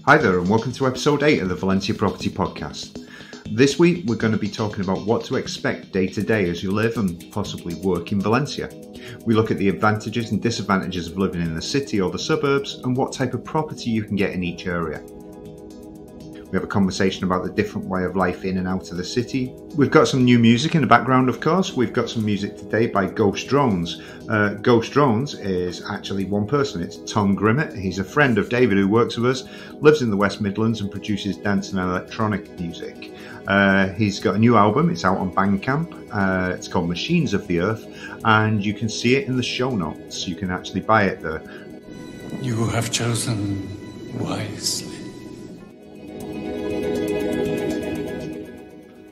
Hi there and welcome to episode 8 of the Valencia Property Podcast. This week we're going to be talking about what to expect day to day as you live and possibly work in Valencia. We look at the advantages and disadvantages of living in the city or the suburbs and what type of property you can get in each area. We have a conversation about the different way of life in and out of the city. We've got some new music in the background, of course. We've got some music today by Ghost Drones. Ghost Drones is actually one person. It's Tom Grimmett. He's a friend of David who works with us, lives in the West Midlands and produces dance and electronic music. He's got a new album. It's out on Bandcamp. It's called Machines of the Earth, and you can see it in the show notes. You can actually buy it there. You have chosen wisely.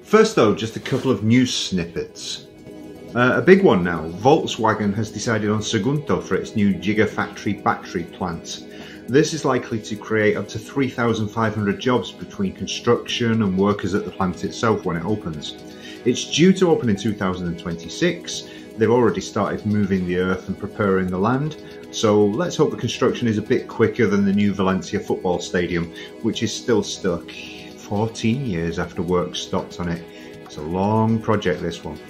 First though, just a couple of news snippets. A big one now, Volkswagen has decided on Sagunto for its new Gigafactory battery plant. This is likely to create up to 3,500 jobs between construction and workers at the plant itself when it opens. It's due to open in 2026, they've already started moving the earth and preparing the land, so let's hope the construction is a bit quicker than the new Valencia football stadium, which is still stuck 14 years after work stopped on it. It's a long project, this one.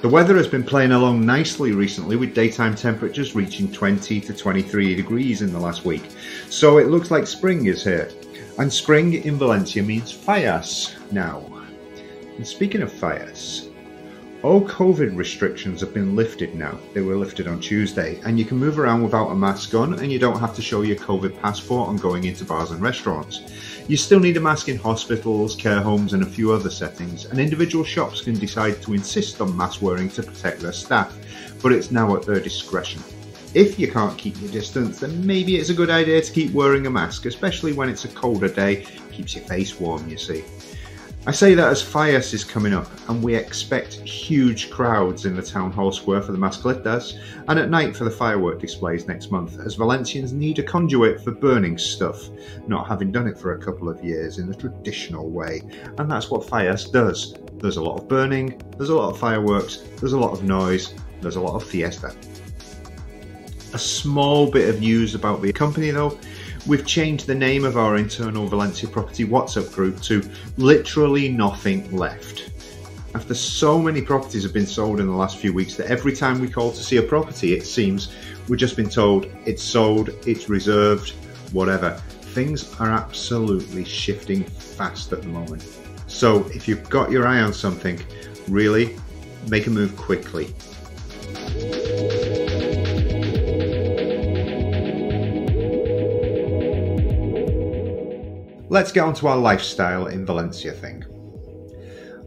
The weather has been playing along nicely recently, with daytime temperatures reaching 20 to 23 degrees in the last week. So it looks like spring is here. And spring in Valencia means fallas now. And speaking of fallas, all COVID restrictions have been lifted now. They were lifted on Tuesday, and you can move around without a mask on, and you don't have to show your COVID passport on going into bars and restaurants. You still need a mask in hospitals, care homes and a few other settings, and individual shops can decide to insist on mask wearing to protect their staff, but it's now at their discretion. If you can't keep your distance, then maybe it's a good idea to keep wearing a mask, especially when it's a colder day. Keeps your face warm, you see. I say that as Fallas is coming up, and we expect huge crowds in the town hall square for the mascletas, and at night for the firework displays next month, as Valencians need a conduit for burning stuff, not having done it for a couple of years in the traditional way, and that's what Fallas does. There's a lot of burning, there's a lot of fireworks, there's a lot of noise, there's a lot of fiesta. A small bit of news about the company though. We've changed the name of our internal Valencia Property WhatsApp group to Literally Nothing Left. After so many properties have been sold in the last few weeks that every time we call to see a property, it seems we've just been told it's sold, it's reserved, whatever. Things are absolutely shifting fast at the moment. So if you've got your eye on something, really make a move quickly. Let's get on to our lifestyle in Valencia thing.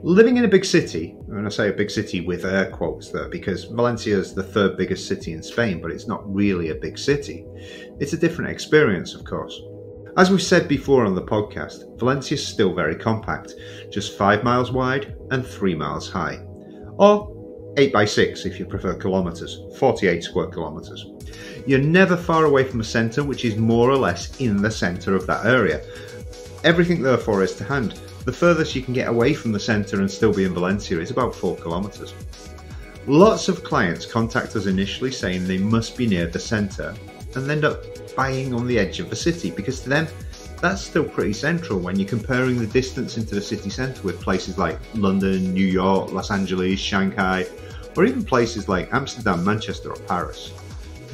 Living in a big city, and I say a big city with air quotes there because Valencia is the third biggest city in Spain, but it's not really a big city. It's a different experience, of course. As we've said before on the podcast, Valencia is still very compact, just 5 miles wide and 3 miles high. Or 8 by 6 if you prefer kilometres, 48 square kilometres. You're never far away from a centre, which is more or less in the centre of that area. Everything therefore is to hand. The furthest you can get away from the centre and still be in Valencia is about 4 kilometres. Lots of clients contact us initially saying they must be near the centre and end up buying on the edge of the city, because to them that's still pretty central when you're comparing the distance into the city centre with places like London, New York, Los Angeles, Shanghai, or even places like Amsterdam, Manchester or Paris.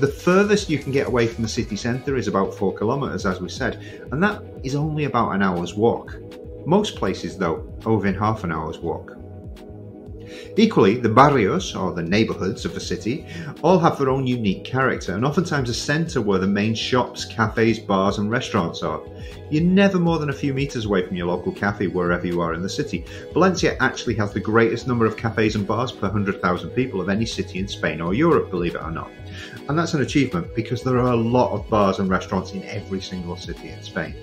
The furthest you can get away from the city centre is about 4 kilometres, as we said, and that is only about an hour's walk. Most places, though, are within half an hour's walk. Equally, the barrios, or the neighbourhoods of the city, all have their own unique character, and oftentimes a centre where the main shops, cafes, bars and restaurants are. You're never more than a few metres away from your local cafe wherever you are in the city. Valencia actually has the greatest number of cafes and bars per 100,000 people of any city in Spain or Europe, believe it or not. And that's an achievement because there are a lot of bars and restaurants in every single city in Spain.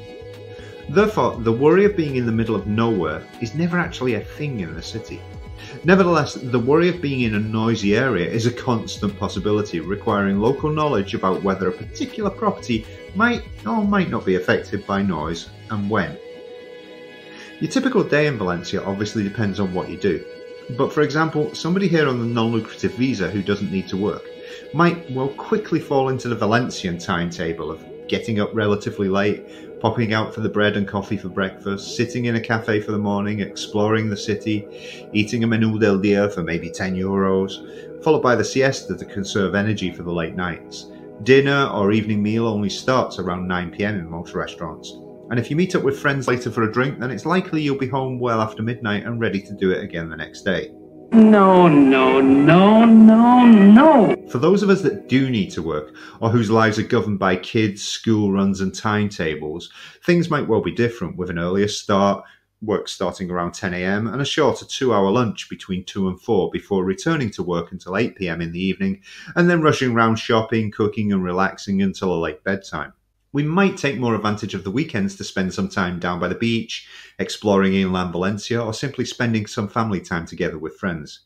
Therefore, the worry of being in the middle of nowhere is never actually a thing in the city. Nevertheless, the worry of being in a noisy area is a constant possibility, requiring local knowledge about whether a particular property might or might not be affected by noise and when. Your typical day in Valencia obviously depends on what you do. But for example, somebody here on the non-lucrative visa who doesn't need to work might well quickly fall into the Valencian timetable of getting up relatively late, popping out for the bread and coffee for breakfast, sitting in a cafe for the morning, exploring the city, eating a menù del dia for maybe €10, followed by the siesta to conserve energy for the late nights. Dinner or evening meal only starts around 9 p.m. in most restaurants. And if you meet up with friends later for a drink, then it's likely you'll be home well after midnight and ready to do it again the next day. No, no, no, no, no. For those of us that do need to work, or whose lives are governed by kids, school runs and timetables, things might well be different, with an earlier start, work starting around 10 a.m, and a shorter 2-hour lunch between 2 and 4 before returning to work until 8 p.m. in the evening, and then rushing around shopping, cooking and relaxing until a late bedtime. We might take more advantage of the weekends to spend some time down by the beach, exploring inland Valencia, or simply spending some family time together with friends.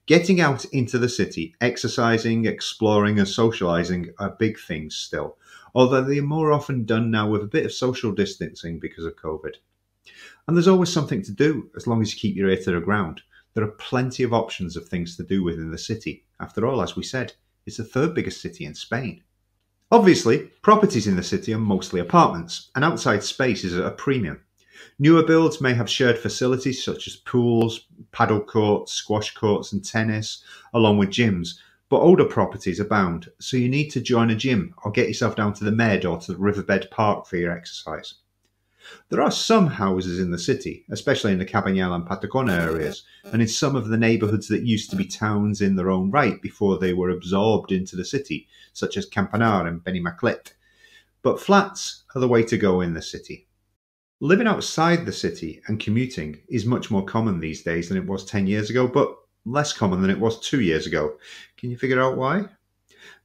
Getting out into the city, exercising, exploring and socialising are big things still, although they are more often done now with a bit of social distancing because of COVID. And there's always something to do, as long as you keep your ear to the ground. There are plenty of options of things to do within the city. After all, as we said, it's the third biggest city in Spain. Obviously, properties in the city are mostly apartments, and outside space is at a premium. Newer builds may have shared facilities such as pools, paddle courts, squash courts and tennis, along with gyms, but older properties abound, so you need to join a gym or get yourself down to the Med or to the Riverbed Park for your exercise. There are some houses in the city, especially in the Cabanyal and Patacona areas, and in some of the neighbourhoods that used to be towns in their own right before they were absorbed into the city, such as Campanar and Benimaclet. But flats are the way to go in the city. Living outside the city and commuting is much more common these days than it was 10 years ago, but less common than it was 2 years ago. Can you figure out why?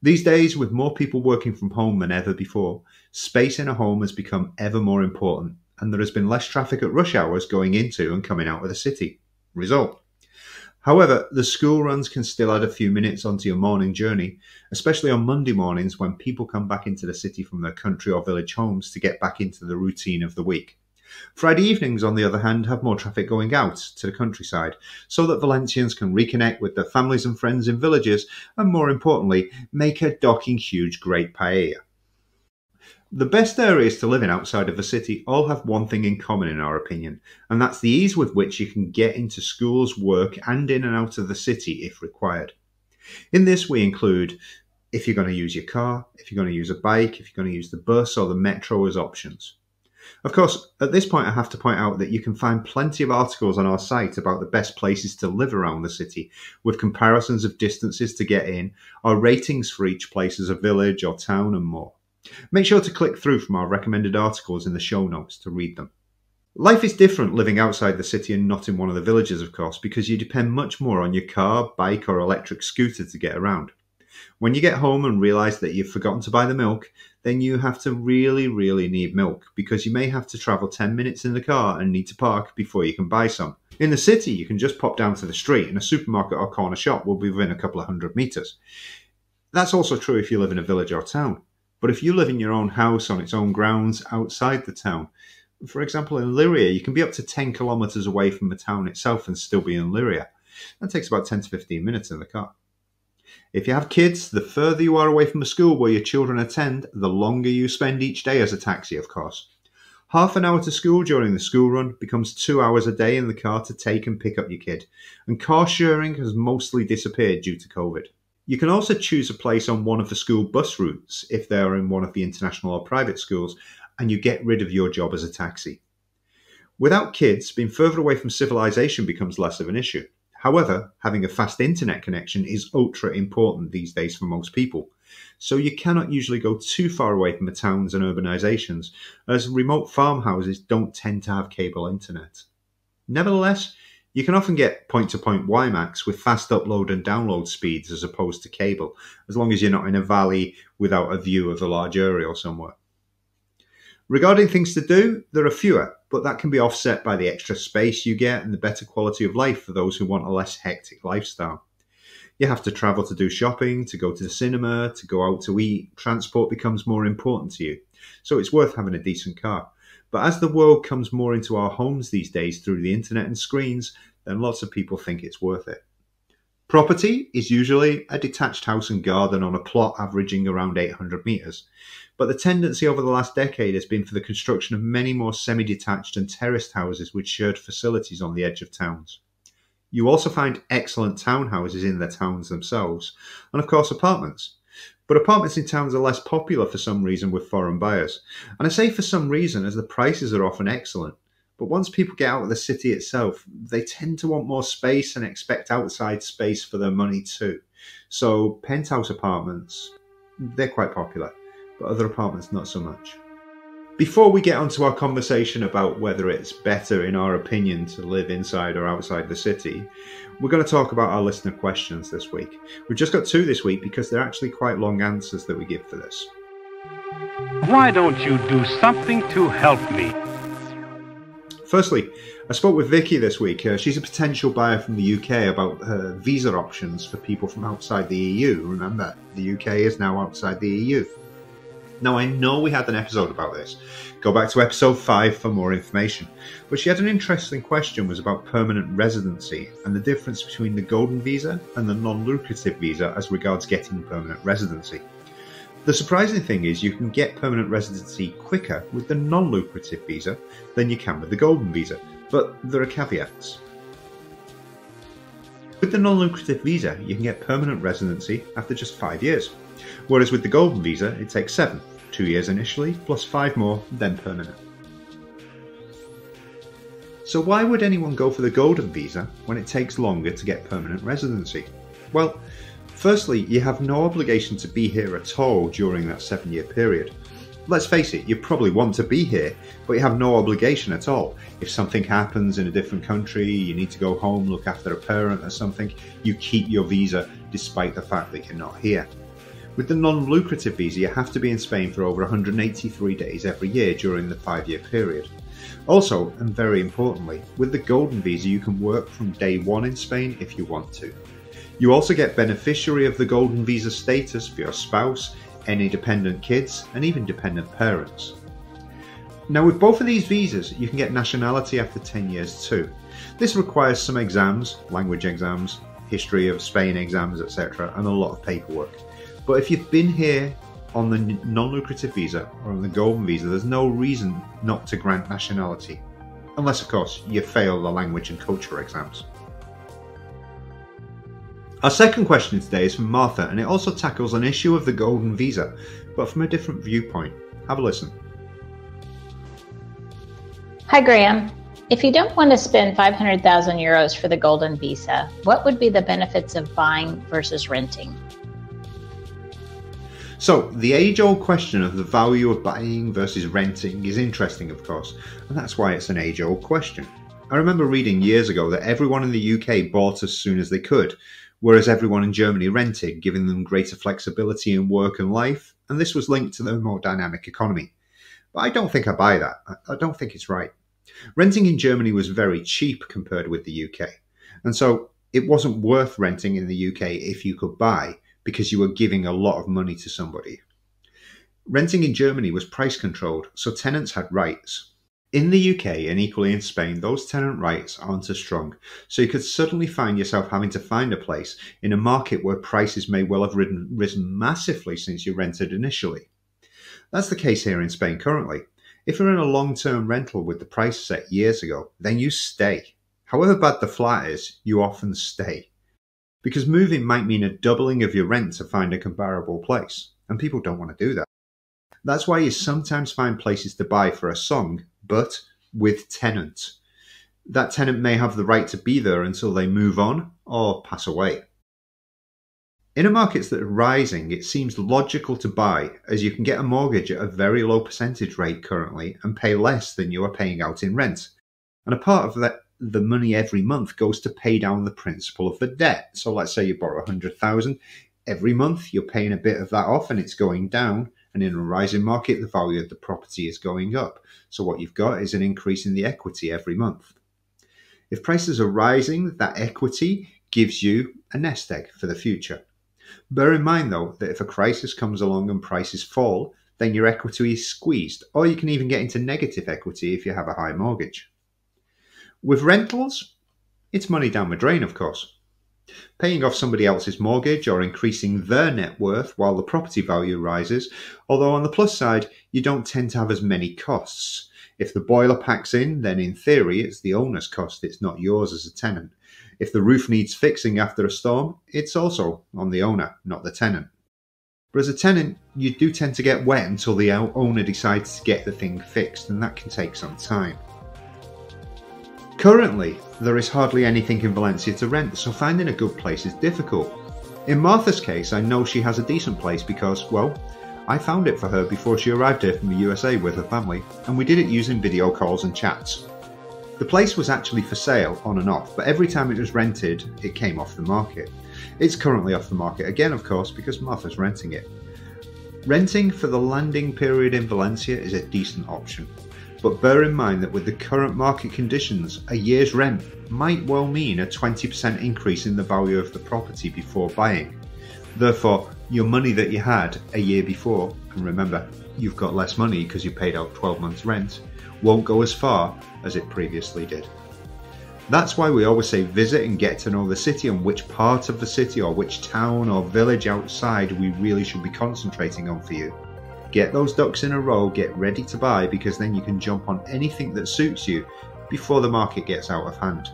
These days, with more people working from home than ever before, space in a home has become ever more important, and there has been less traffic at rush hours going into and coming out of the city. Result. However, the school runs can still add a few minutes onto your morning journey, especially on Monday mornings when people come back into the city from their country or village homes to get back into the routine of the week. Friday evenings, on the other hand, have more traffic going out to the countryside, so that Valencians can reconnect with their families and friends in villages, and more importantly, make a docking huge great paella. The best areas to live in outside of the city all have one thing in common in our opinion, and that's the ease with which you can get into schools, work and in and out of the city if required. In this we include if you're going to use your car, if you're going to use a bike, if you're going to use the bus or the metro as options. Of course, at this point I have to point out that you can find plenty of articles on our site about the best places to live around the city, with comparisons of distances to get in, or ratings for each place as a village or town and more. Make sure to click through from our recommended articles in the show notes to read them. Life is different living outside the city and not in one of the villages, of course, because you depend much more on your car, bike or electric scooter to get around. When you get home and realise that you've forgotten to buy the milk, then you have to really need milk, because you may have to travel 10 minutes in the car and need to park before you can buy some. In the city, you can just pop down to the street and a supermarket or corner shop will be within a couple of 100 metres. That's also true if you live in a village or town. But if you live in your own house on its own grounds outside the town, for example in Liria, you can be up to 10 kilometres away from the town itself and still be in Liria. That takes about 10 to 15 minutes in the car. If you have kids, the further you are away from the school where your children attend, the longer you spend each day as a taxi, of course. Half an hour to school during the school run becomes 2 hours a day in the car to take and pick up your kid, and car sharing has mostly disappeared due to COVID. You can also choose a place on one of the school bus routes if they are in one of the international or private schools, and you get rid of your job as a taxi. Without kids, being further away from civilization becomes less of an issue. However, having a fast internet connection is ultra important these days for most people, so you cannot usually go too far away from the towns and urbanizations, as remote farmhouses don't tend to have cable internet. Nevertheless, you can often get point-to-point WiMAX with fast upload and download speeds as opposed to cable, as long as you're not in a valley without a view of a large area or somewhere. Regarding things to do, there are fewer, but that can be offset by the extra space you get and the better quality of life for those who want a less hectic lifestyle. You have to travel to do shopping, to go to the cinema, to go out to eat. Transport becomes more important to you, so it's worth having a decent car. But as the world comes more into our homes these days through the internet and screens, then lots of people think it's worth it. Property is usually a detached house and garden on a plot averaging around 800 metres, but the tendency over the last decade has been for the construction of many more semi-detached and terraced houses with shared facilities on the edge of towns. You also find excellent townhouses in the towns themselves, and of course apartments. But apartments in towns are less popular for some reason with foreign buyers. And I say for some reason as the prices are often excellent. But once people get out of the city itself, they tend to want more space and expect outside space for their money too. So penthouse apartments, they're quite popular, but other apartments not so much. Before we get onto our conversation about whether it's better in our opinion to live inside or outside the city, we're going to talk about our listener questions this week. We've just got 2 this week because they're actually quite long answers that we give for this. Why don't you do something to help me? Firstly, I spoke with Vicky this week. She's a potential buyer from the UK about her visa options for people from outside the EU. Remember, the UK is now outside the EU. Now, I know we had an episode about this. Go back to episode 5 for more information. But she had an interesting question was about permanent residency and the difference between the golden visa and the non-lucrative visa as regards getting permanent residency. The surprising thing is you can get permanent residency quicker with the non-lucrative visa than you can with the golden visa, but there are caveats. With the non-lucrative visa, you can get permanent residency after just 5 years, whereas with the golden visa, it takes 7, 2 years initially, plus 5 more, then permanent. So why would anyone go for the golden visa when it takes longer to get permanent residency? Well, firstly, you have no obligation to be here at all during that 7-year period. Let's face it, you probably want to be here, but you have no obligation at all. If something happens in a different country, you need to go home, look after a parent or something, you keep your visa despite the fact that you're not here. With the non-lucrative visa, you have to be in Spain for over 183 days every year during the 5-year period. Also, and very importantly, with the golden visa, you can work from day 1 in Spain if you want to. You also get beneficiary of the golden visa status for your spouse, any dependent kids, and even dependent parents. Now, with both of these visas, you can get nationality after 10 years too. This requires some exams, language exams, history of Spain exams, etc., and a lot of paperwork. But if you've been here on the non-lucrative visa or on the golden visa, there's no reason not to grant nationality. Unless, of course, you fail the language and culture exams. Our second question today is from Martha, and it also tackles an issue of the golden visa, but from a different viewpoint. Have a listen. Hi, Graham. If you don't want to spend 500,000 euros for the golden visa, what would be the benefits of buying versus renting? So, the age-old question of the value of buying versus renting is interesting, of course, and that's why it's an age-old question. I remember reading years ago that everyone in the UK bought as soon as they could, whereas everyone in Germany rented, giving them greater flexibility in work and life, and this was linked to the more dynamic economy. But I don't think I buy that. I don't think it's right. Renting in Germany was very cheap compared with the UK, and so it wasn't worth renting in the UK if you could buy, because you were giving a lot of money to somebody. Renting in Germany was price controlled, so tenants had rights. In the UK, and equally in Spain, those tenant rights aren't as strong, so you could suddenly find yourself having to find a place in a market where prices may well have risen massively since you rented initially. That's the case here in Spain currently. If you're in a long-term rental with the price set years ago, then you stay. However bad the flat is, you often stay. Because moving might mean a doubling of your rent to find a comparable place, and people don't want to do that. That's why you sometimes find places to buy for a song, but with tenant. That tenant may have the right to be there until they move on or pass away. In a market that are rising, it seems logical to buy, as you can get a mortgage at a very low percentage rate currently and pay less than you are paying out in rent. And a part of that, the money every month goes to pay down the principal of the debt. So let's say you borrow 100,000, every month you're paying a bit of that off and it's going down, and in a rising market the value of the property is going up. So what you've got is an increase in the equity every month. If prices are rising, that equity gives you a nest egg for the future. Bear in mind though that if a crisis comes along and prices fall, then your equity is squeezed, or you can even get into negative equity if you have a high mortgage. With rentals, it's money down the drain, of course. paying off somebody else's mortgage or increasing their net worth while the property value rises, although on the plus side, you don't tend to have as many costs. If the boiler packs in, then in theory it's the owner's cost, it's not yours as a tenant. If the roof needs fixing after a storm, it's also on the owner, not the tenant. But as a tenant, you do tend to get wet until the owner decides to get the thing fixed, and that can take some time. Currently, there is hardly anything in Valencia to rent, so finding a good place is difficult. In Martha's case, I know she has a decent place because, well, I found it for her before she arrived here from the USA with her family, and we did it using video calls and chats. The place was actually for sale on and off, but every time it was rented, it came off the market. It's currently off the market again, of course, because Martha's renting it. Renting for the landing period in Valencia is a decent option, but bear in mind that with the current market conditions, a year's rent might well mean a 20% increase in the value of the property before buying. Therefore, your money that you had a year before, and remember, you've got less money because you paid out 12 months rent, won't go as far as it previously did. That's why we always say visit and get to know the city and which part of the city or which town or village outside we really should be concentrating on for you. Get those ducks in a row, get ready to buy, because then you can jump on anything that suits you before the market gets out of hand.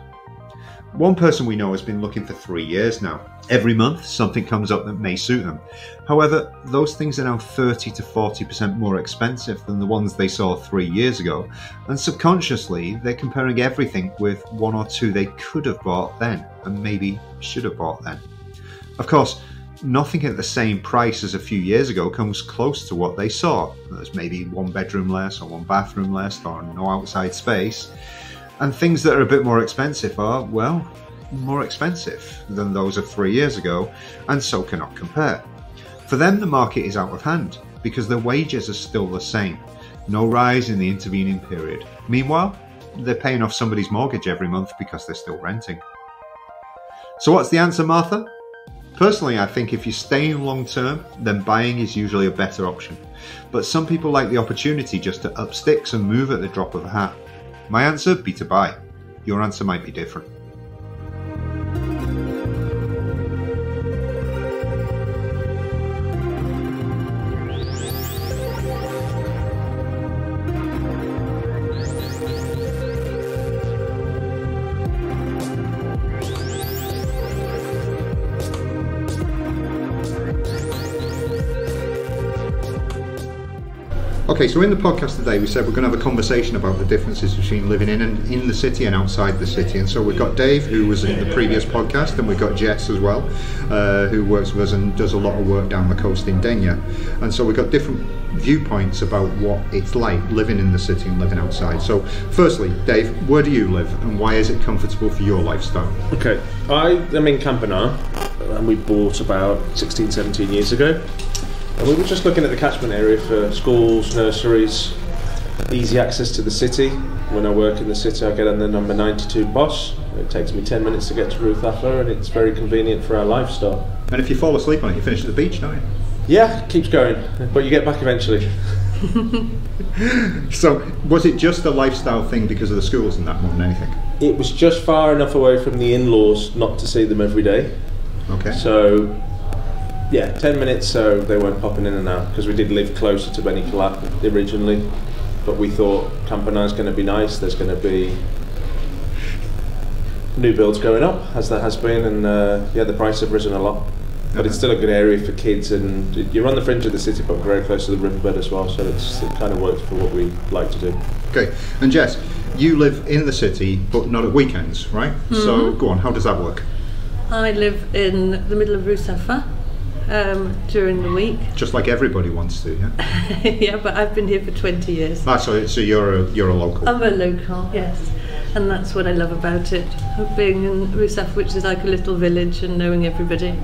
One person we know has been looking for 3 years now. Every month something comes up that may suit them. However, those things are now 30 to 40% more expensive than the ones they saw 3 years ago, and subconsciously they're comparing everything with one or two they could have bought then and maybe should have bought then. Of course, nothing at the same price as a few years ago comes close to what they saw. There's maybe 1 bedroom less or 1 bathroom less or no outside space. And things that are a bit more expensive are, well, more expensive than those of 3 years ago, and so cannot compare. For them, the market is out of hand because their wages are still the same. No rise in the intervening period. Meanwhile, they're paying off somebody's mortgage every month because they're still renting. So what's the answer, Martha? Personally, I think if you're staying long term, then buying is usually a better option. But some people like the opportunity just to up sticks and move at the drop of a hat. My answer, be to buy. Your answer might be different. Okay, so in the podcast today we said we're going to have a conversation about the differences between living in the city and outside the city, and so we've got Dave, who was in the previous podcast, and we've got Jess as well, who works with us and does a lot of work down the coast in Denia, and so we've got different viewpoints about what it's like living in the city and living outside. So firstly, Dave, where do you live and why is it comfortable for your lifestyle? Okay, I am in Campanar, and we bought about 16, 17 years ago. And we were just looking at the catchment area for schools, nurseries, easy access to the city. When I work in the city, I get on the number 92 bus. It takes me 10 minutes to get to Ruth Affler, and it's very convenient for our lifestyle. And if you fall asleep on it, you finish at the beach, don't you? Yeah, it keeps going, but you get back eventually. So, was it just a lifestyle thing because of the schools and that more than anything? It was just far enough away from the in-laws not to see them every day. Okay. So, yeah, 10 minutes so they weren't popping in and out, because we did live closer to Benicalap originally, but we thought Campanar's going to be nice. There's going to be new builds going up, as there has been, and the prices have risen a lot. But it's still a good area for kids, and you're on the fringe of the city but very close to the riverbed as well, so it kind of works for what we like to do. Okay, and Jess, you live in the city but not at weekends, right? Mm-hmm. So go on, how does that work? I live in the middle of Rusafa during the week. Just like everybody wants to, yeah? Yeah, but I've been here for 20 years. So you're a local? I'm a local, yes. And that's what I love about it, being in Rusafa, which is like a little village, and knowing everybody.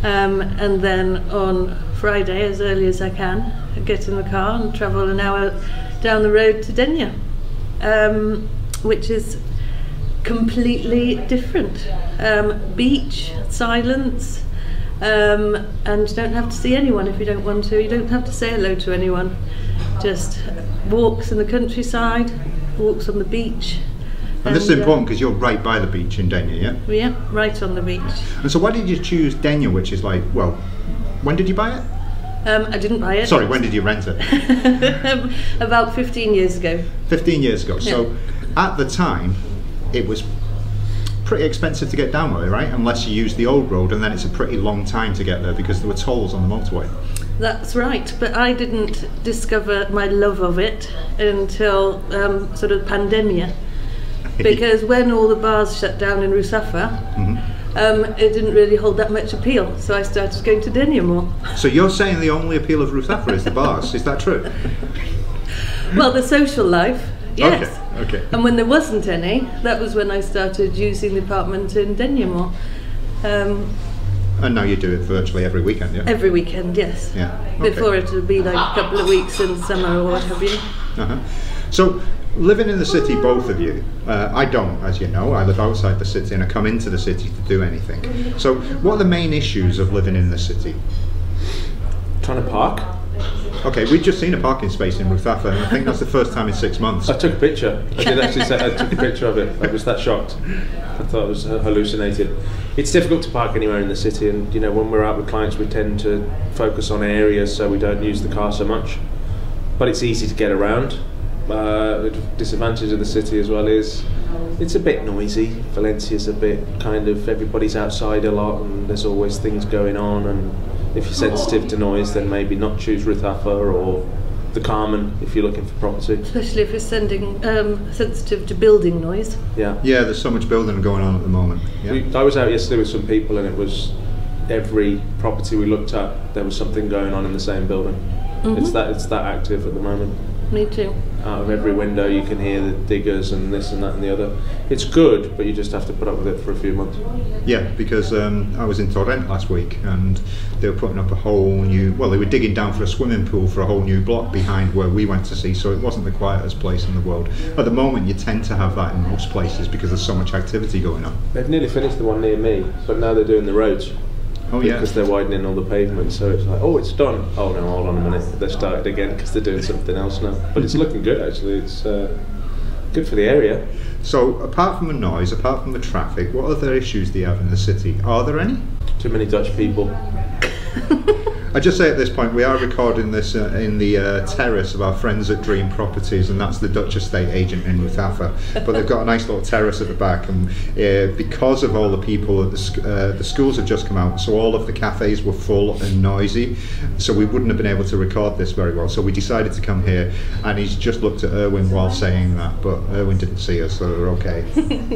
And then on Friday, as early as I can, I get in the car and travel an hour down the road to Denia, which is completely different. Beach, silence, and you don't have to see anyone if you don't want to. You don't have to say hello to anyone. Just walks in the countryside, walks on the beach, And this is important because you're right by the beach in Denia, yeah? Yeah, right on the beach. And so why did you choose Denia, which is like, well, when did you buy it? I didn't buy it. Sorry, when did you rent it? About 15 years ago. 15 years ago. Yeah. So at the time, it was pretty expensive to get down there, right? Unless you use the old road, and then it's a pretty long time to get there because there were tolls on the motorway. That's right, but I didn't discover my love of it until sort of pandemia. Because when all the bars shut down in Rusafa, it didn't really hold that much appeal, so I started going to Denia more. So you're saying the only appeal of Rusafa is the bars, is that true? Well, the social life, yes. Okay. And when there wasn't any, that was when I started using the apartment in Denia more. And now you do it virtually every weekend, yeah? Every weekend, yes. Yeah. Okay. Before it would be like a couple of weeks in summer or what have you. So, living in the city, both of you, I don't, as you know, I live outside the city and I come into the city to do anything. So, what are the main issues of living in the city? Trying to park. Okay, we've just seen a parking space in Rusafa, and I think that's the first time in 6 months. I took a picture. I did actually say I took a picture of it. I was that shocked. I thought it was hallucinated. It's difficult to park anywhere in the city, and when we're out with clients, we tend to focus on areas so we don't use the car so much. But it's easy to get around. The disadvantage of the city as well is it's a bit noisy. Valencia's a bit kind of, everybody's outside a lot, and there's always things going on, and if you're sensitive to noise, then maybe not choose Rusafa or the Carmen if you're looking for property. Especially if you're sensitive to building noise. Yeah, there's so much building going on at the moment. Yeah. I was out yesterday with some people, and it was every property we looked at, there was something going on in the same building. It's that active at the moment. Me too. Out of every window you can hear the diggers and this and that and the other. It's good, but you just have to put up with it for a few months. Yeah, because I was in Torrent last week, and they were putting up a whole new, well, they were digging down for a swimming pool for a whole new block behind where we went to see, so it wasn't the quietest place in the world. At the moment you tend to have that in most places because there's so much activity going on. They've nearly finished the one near me, but now they're doing the roads. Oh, yeah. Because they're widening all the pavement, so it's like, oh, it's done. Oh no, hold on a minute, they've started again because they're doing something else now. But it's looking good actually. It's good for the area. So, apart from the noise, apart from the traffic, what other issues do you have in the city? Are there any? Too many Dutch people. I just say at this point, we are recording this in the terrace of our friends at Dream Properties, and that's the Dutch estate agent in Rusafa. But they've got a nice little terrace at the back, and because of all the people, the schools have just come out, so all of the cafes were full and noisy, so we wouldn't have been able to record this very well. So we decided to come here, and he's just looked at Erwin while saying that, but Erwin didn't see us, so we're okay.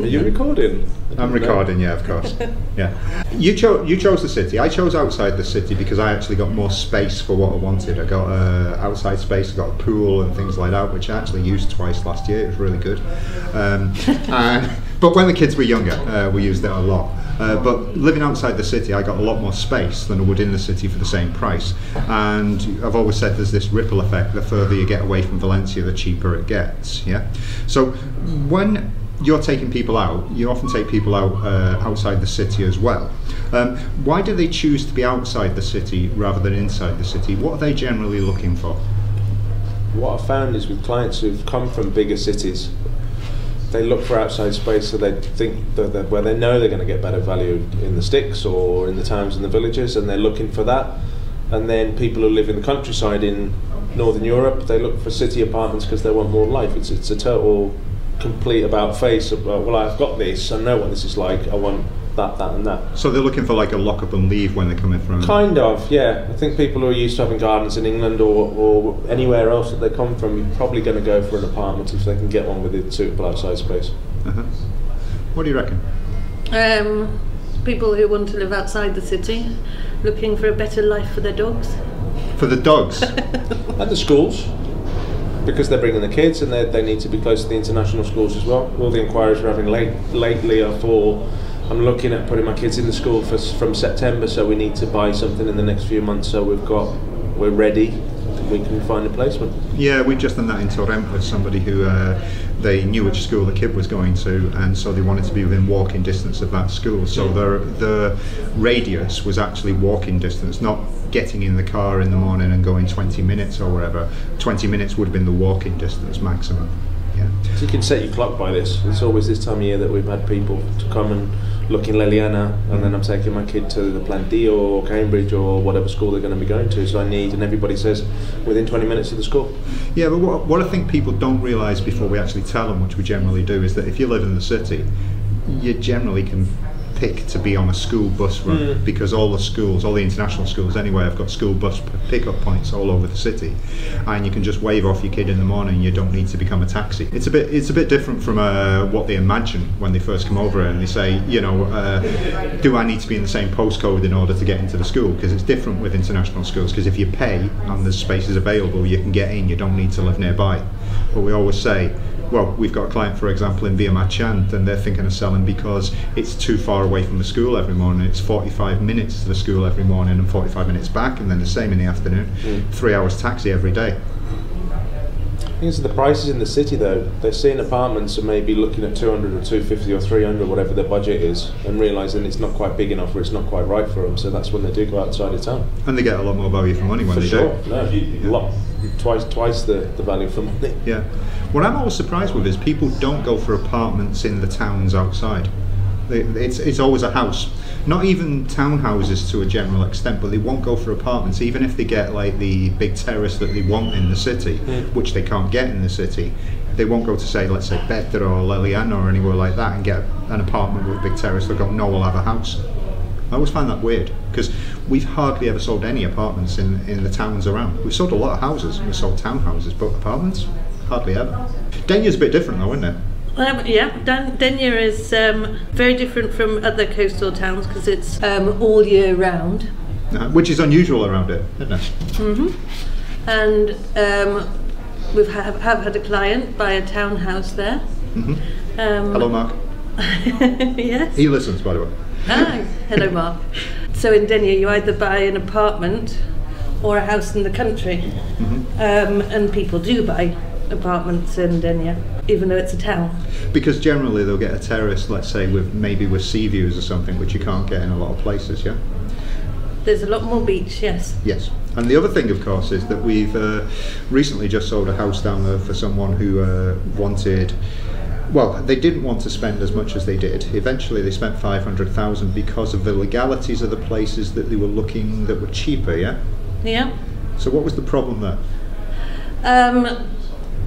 Are you recording? I'm recording, yeah, of course. Yeah. You chose the city. I chose outside the city because I actually got more space for what I wanted. I got outside space, I got a pool and things like that, which I actually used twice last year. It was really good. But when the kids were younger, we used it a lot. But living outside the city, I got a lot more space than I would in the city for the same price. And I've always said there's this ripple effect. The further you get away from Valencia, the cheaper it gets. Yeah. So when you're taking people out, you often take people out outside the city as well. Why do they choose to be outside the city rather than inside the city? What are they generally looking for? What I've found is with clients who've come from bigger cities, they look for outside space, so they think that where they know they're going to get better value in the sticks or in the towns and the villages, and they're looking for that. And then people who live in the countryside in Northern Europe, they look for city apartments because they want more life. It's a total complete about face of, well, I've got this, I know what this is like, I want that, that and that. So they're looking for like a lock up and leave when they're coming from? Kind of, yeah. I think people who are used to having gardens in England or anywhere else that they come from, you're probably going to go for an apartment if they can get one with a suitable outside space. What do you reckon? People who want to live outside the city, looking for a better life for their dogs. For the dogs? And the schools. Because they're bringing the kids and they need to be close to the international schools as well. All the inquiries we're having lately are for, I'm looking at putting my kids in the school from September, so we need to buy something in the next few months, so we're ready, we can find a placement. Yeah, we've just done that in Torrent with somebody who they knew which school the kid was going to, and so they wanted to be within walking distance of that school. So the radius was actually walking distance, not getting in the car in the morning and going 20 minutes or whatever. 20 minutes would have been the walking distance maximum. Yeah. So you can set your clock by this. It's always this time of year that we've had people to come and look in Leliana, and then I'm taking my kid to the Plantillo or Cambridge or whatever school they're going to be going to. So I need, and everybody says within 20 minutes of the school. Yeah, but what I think people don't realise before we actually tell them, which we generally do, is that if you live in the city, you generally can pick to be on a school bus run, because all the international schools anyway have got school bus pick-up points all over the city, and you can just wave off your kid in the morning. You don't need to become a taxi. It's a bit different from what they imagine when they first come over and they say, do I need to be in the same postcode in order to get into the school? Because it's different with international schools, because if you pay and there's spaces available, you can get in. You don't need to live nearby. But we always say, well, we've got a client, for example, in Via Marchand, and they're thinking of selling because it's too far away from the school every morning. It's 45 minutes to the school every morning and 45 minutes back, and then the same in the afternoon. 3 hours taxi every day. These are the prices in the city, though. They're seeing apartments and maybe looking at 200 or 250 or 300, whatever their budget is, and realising it's not quite big enough or it's not quite right for them. So that's when they do go outside of town. And they get a lot more value for money when they do. No, twice the value for money. Yeah. What I'm always surprised with is people don't go for apartments in the towns outside. It's always a house. Not even townhouses to a general extent, but they won't go for apartments, even if they get like the big terrace that they want in the city, which they can't get in the city. They won't go to, say, let's say Petra or Leliana or anywhere like that and get an apartment with a big terrace. They'll go, no, we'll have a house. I always find that weird, because we've hardly ever sold any apartments in the towns around. We've sold a lot of houses, we've sold townhouses, but apartments, hardly ever. Denia's a bit different though, isn't it? Denia is very different from other coastal towns because it's all year round. Which is unusual around it, isn't it? Mm-hmm. And we've have had a client buy a townhouse there. Mm-hmm. Hello, Mark. Yes. He listens, by the way. Hello, Mark. So in Denia, you either buy an apartment or a house in the country, and people do buy apartments in Denia, even though it's a town. Because generally they'll get a terrace, let's say, with sea views or something, which you can't get in a lot of places, yeah? There's a lot more beach, yes. Yes. And the other thing, of course, is that we've recently just sold a house down there for someone who wanted... Well, they didn't want to spend as much as they did. Eventually they spent 500,000 because of the legalities of the places that they were looking that were cheaper, yeah? Yeah. So what was the problem there?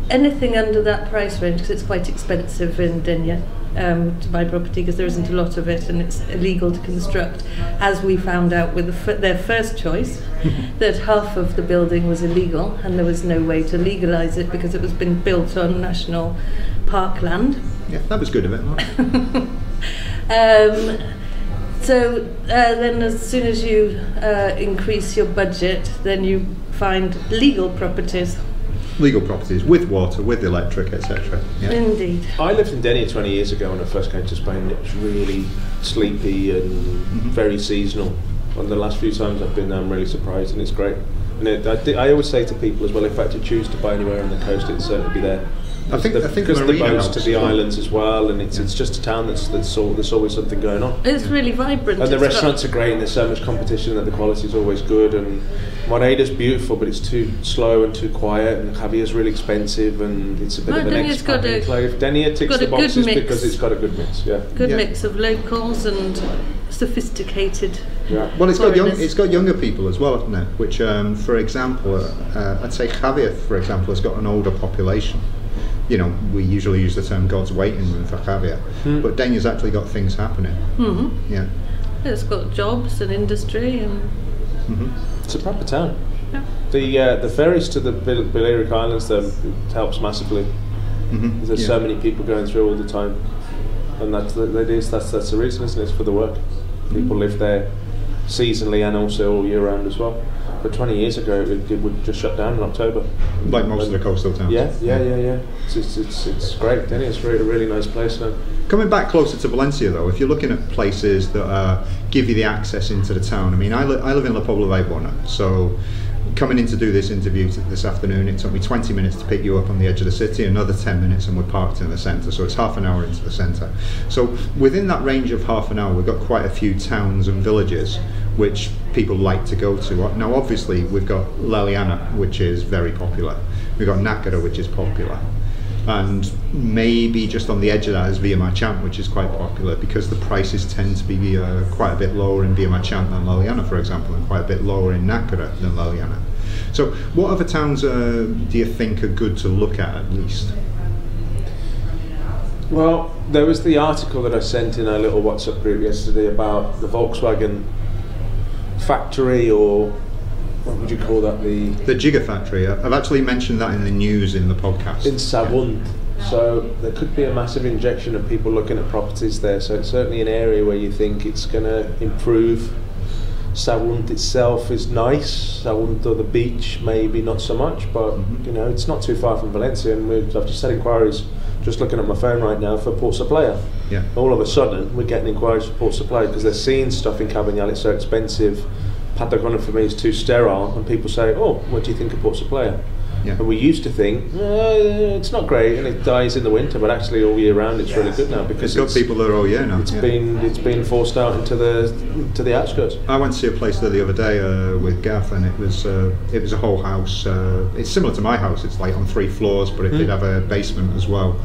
Anything under that price range, because it's quite expensive in Denia to buy property, because there isn't a lot of it and it's illegal to construct, as we found out with their first choice, that half of the building was illegal and there was no way to legalise it because it was being built on national parkland. Yeah, that was good of it. So then as soon as you increase your budget, then you find legal properties with water, with electric, etc. Yeah. Indeed. I lived in Denia 20 years ago when I first came to Spain. It was really sleepy and very seasonal. And the last few times I've been there, I'm really surprised, and it's great. And I always say to people as well, if I had to choose to buy anywhere on the coast, it'd certainly be there. I think because the boats to the islands as well, and it's just a town there's always something going on. It's really vibrant. And the restaurants are great, and there's so much competition that the quality is always good. And Moreira's beautiful, but it's too slow and too quiet. And Javier's really expensive, and it's a bit of an expat enclave. Denia ticks the boxes because it's got a good mix. Yeah, good mix of locals and sophisticated. Yeah. Well, it's got younger people as well, hasn't it? Which, for example, I'd say Javier, for example, has got an older population. You know, we usually use the term God's waiting room for Javier, but Denia's actually got things happening. Mm-hmm. Yeah. It's got jobs and industry, and it's a proper town. Yeah. The ferries to the Balearic Islands helps massively. There's so many people going through all the time, and that's the reason, isn't it? It's for the work. People live there seasonally and also all year round as well. But 20 years ago, it would just shut down in October. Like most of the coastal towns. Yeah. It's great. Denia's a really nice place now. Coming back closer to Valencia, though, if you're looking at places that give you the access into the town, I mean, I live in La Pobla Vallbona, so coming in to do this interview this afternoon, it took me 20 minutes to pick you up on the edge of the city, another 10 minutes and we're parked in the centre, so it's half an hour into the centre. So within that range of half an hour, we've got quite a few towns and villages which people like to go to. Now obviously we've got Leliana, which is very popular. We've got Nácara, which is popular. And maybe just on the edge of that is Via Marchant, which is quite popular because the prices tend to be quite a bit lower in Via Marchant than Leliana, for example, and quite a bit lower in Nácara than Leliana. So what other towns do you think are good to look at least? Well, there was the article that I sent in our little WhatsApp group yesterday about the Volkswagen factory, or what would you call that? The Gigafactory. I've actually mentioned that in the news in the podcast. In Sagunt. So there could be a massive injection of people looking at properties there. So it's certainly an area where you think it's going to improve. Sagunt itself is nice. Sagunt or the beach, maybe not so much, but you know, it's not too far from Valencia. And I've just had inquiries, just looking at my phone right now, for Port Supplier. Yeah. All of a sudden, we're getting inquiries for Port Supplier because they're seeing stuff in Cabanyal. It's so expensive. Patagonia for me is too sterile, and people say, "Oh, what do you think of Port Supplier?" Yeah. And we used to think it's not great and it dies in the winter, but actually all year round it's really good now because it's got people there all year now. It's been forced out into the outskirts. I went to see a place there the other day with Gav, and it was a whole house. It's similar to my house. It's like on 3 floors, but it did have a basement as well.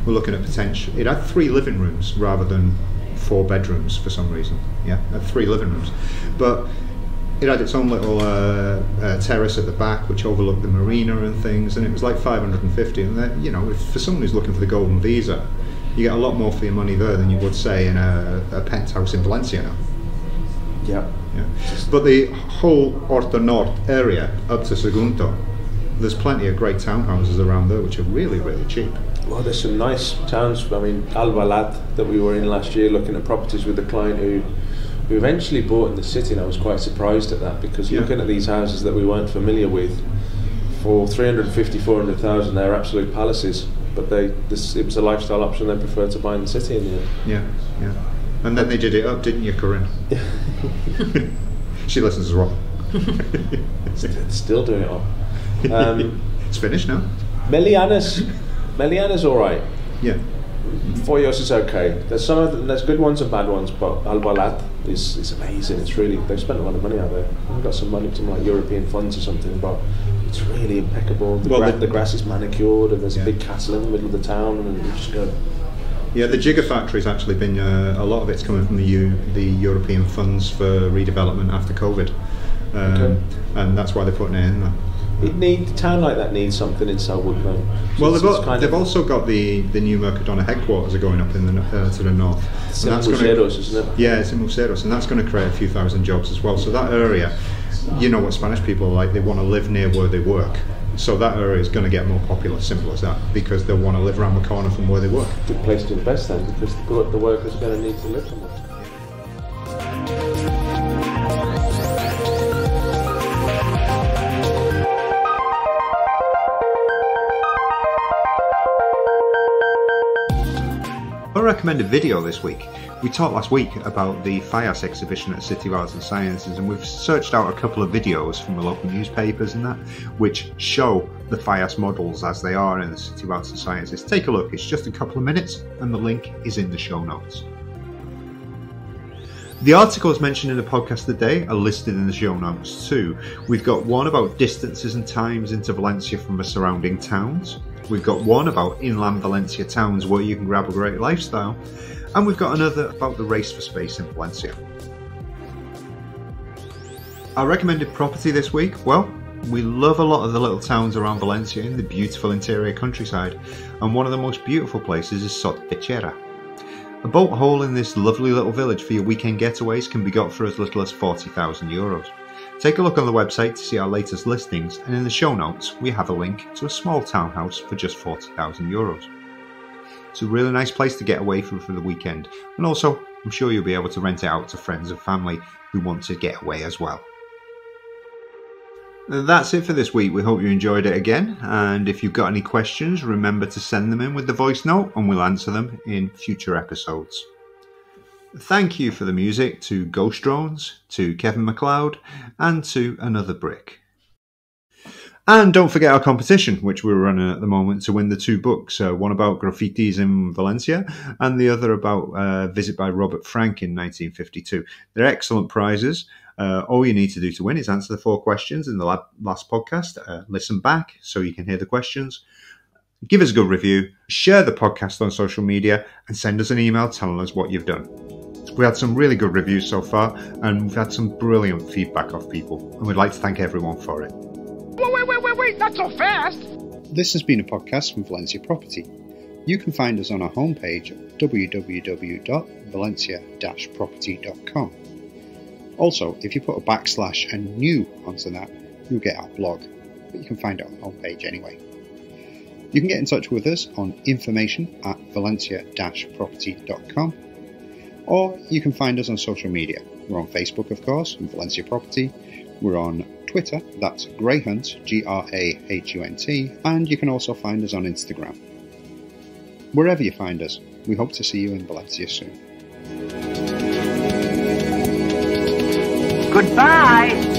We're looking at potential. It had 3 living rooms rather than 4 bedrooms for some reason. Yeah, it had 3 living rooms, but it had its own little terrace at the back, which overlooked the marina and things, and it was like 550. And that, you know, if for someone who's looking for the golden visa, you get a lot more for your money there than you would, say, in a penthouse in Valencia now. Yeah. But the whole Horta Norte area up to Sagunto, there's plenty of great townhouses around there, which are really, really cheap. Well, there's some nice towns. I mean, Alvalade that we were in last year, looking at properties with a client who eventually bought in the city, and I was quite surprised at that because looking at these houses that we weren't familiar with, for 350, 400,000, they're absolute palaces, but it was a lifestyle option they preferred to buy in the city in the end. Yeah. And then they did it up, didn't you, Corinne? She listens as well. Still doing it up. It's finished now. Meliana's all right. Yeah. Foyos is okay. There's good ones and bad ones, but Alvalade is amazing. It's really, they've spent a lot of money out there. They've got some money from like European funds or something, but it's really impeccable. The grass is manicured, and there's a big castle in the middle of the town, and you just go. Yeah, the Gigafactory's actually been a lot of it's coming from the European funds for redevelopment after COVID, and that's why they're putting it in there. A town like that needs something in Selwood, though. Well, they've also got the new Mercadona headquarters are going up in to the north. It's in Museros, isn't it? Yeah, it's in Museros, and that's going to create a few thousand jobs as well. So that area, you know what Spanish people are like, they want to live near where they work. So that area is going to get more popular, simple as that, because they'll want to live around the corner from where they work. Good place to invest then, because the workers are going to need to live somewhere. A recommended video this week. We talked last week about the FIAS exhibition at City of Arts and Sciences, and we've searched out a couple of videos from the local newspapers and that, which show the FIAS models as they are in the City of Arts and Sciences. Take a look, it's just a couple of minutes, and the link is in the show notes. The articles mentioned in the podcast today are listed in the show notes too. We've got one about distances and times into Valencia from the surrounding towns. We've got one about inland Valencia towns where you can grab a great lifestyle. And we've got another about the race for space in Valencia. Our recommended property this week? Well, we love a lot of the little towns around Valencia in the beautiful interior countryside. And one of the most beautiful places is Sot Pechera. A boat hole in this lovely little village for your weekend getaways can be got for as little as €40,000. Take a look on the website to see our latest listings, and in the show notes we have a link to a small townhouse for just €40,000. It's a really nice place to get away from for the weekend, and also I'm sure you'll be able to rent it out to friends and family who want to get away as well. That's it for this week. We hope you enjoyed it again, and if you've got any questions, remember to send them in with the voice note and we'll answer them in future episodes. Thank you for the music to Ghost Drones, to Kevin MacLeod, and to Another Brick. And don't forget our competition, which we're running at the moment to win the 2 books, one about graffitis in Valencia and the other about a visit by Robert Frank in 1952. They're excellent prizes. All you need to do to win is answer the 4 questions in the last podcast, listen back so you can hear the questions, Give us a good review, share the podcast on social media, and send us an email telling us what you've done. We had some really good reviews so far, and we've had some brilliant feedback off people, and we'd like to thank everyone for it. Wait, not so fast! This has been a podcast from Valencia Property. You can find us on our homepage at www.valencia-property.com. Also, if you put a / and new onto that, you'll get our blog, but you can find it on the homepage anyway. You can get in touch with us on information@valencia-property.com, or you can find us on social media. We're on Facebook, of course, Valencia Property. We're on Twitter, that's Greyhunt, Grahunt, and you can also find us on Instagram. Wherever you find us, we hope to see you in Valencia soon. Goodbye!